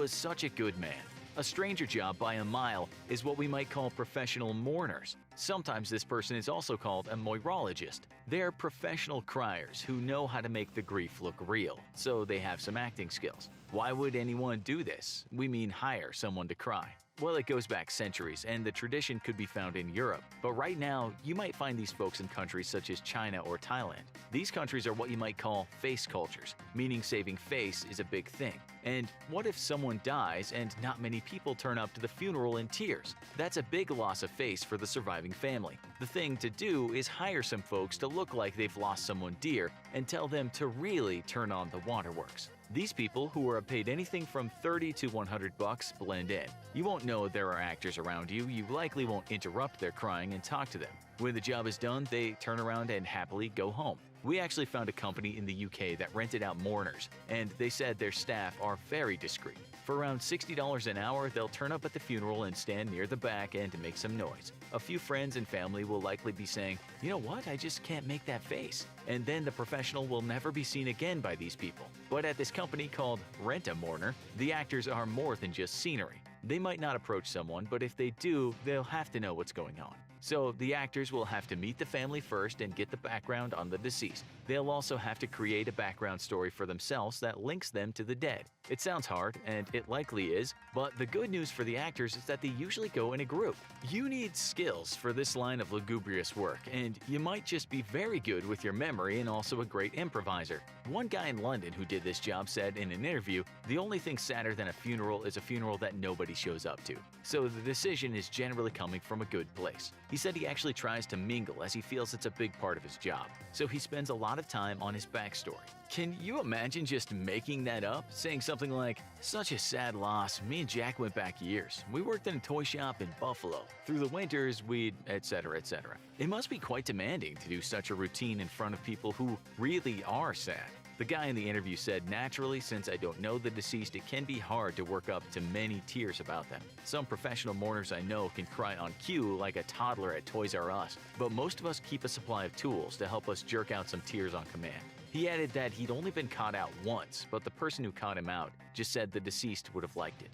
was such a good man. A stranger job by a mile is what we might call professional mourners. Sometimes this person is also called a moirologist. They are professional criers who know how to make the grief look real, so they have some acting skills. Why would anyone do this? We mean hire someone to cry. Well, it goes back centuries, and the tradition could be found in Europe. But right now, you might find these folks in countries such as China or Thailand. These countries are what you might call face cultures, meaning saving face is a big thing. And what if someone dies and not many people turn up to the funeral in tears? That's a big loss of face for the surviving family. The thing to do is hire some folks to look like they've lost someone dear and tell them to really turn on the waterworks. These people, who are paid anything from $30 to $100, blend in. You won't know there are actors around you, you likely won't interrupt their crying and talk to them. When the job is done, they turn around and happily go home. We actually found a company in the UK that rented out mourners, and they said their staff are very discreet. For around $60 an hour, they'll turn up at the funeral and stand near the back and make some noise. A few friends and family will likely be saying, "You know what, I just can't make that face." And then the professional will never be seen again by these people. But at this company called Rent-A-Mourner, the actors are more than just scenery. They might not approach someone, but if they do, they'll have to know what's going on. So the actors will have to meet the family first and get the background on the deceased. They'll also have to create a background story for themselves that links them to the dead. It sounds hard, and it likely is, but the good news for the actors is that they usually go in a group. You need skills for this line of lugubrious work, and you might just be very good with your memory and also a great improviser. One guy in London who did this job said in an interview, "The only thing sadder than a funeral is a funeral that nobody shows up to." So the decision is generally coming from a good place. He said he actually tries to mingle as he feels it's a big part of his job, so he spends a lot of time on his backstory. Can you imagine just making that up? Saying something like, "Such a sad loss, me and Jack went back years. We worked in a toy shop in Buffalo. Through the winters, we'd etc. etc." It must be quite demanding to do such a routine in front of people who really are sad. The guy in the interview said, "Naturally, since I don't know the deceased, it can be hard to work up to many tears about them. Some professional mourners I know can cry on cue like a toddler at Toys R Us, but most of us keep a supply of tools to help us jerk out some tears on command." He added that he'd only been caught out once, but the person who caught him out just said the deceased would have liked it.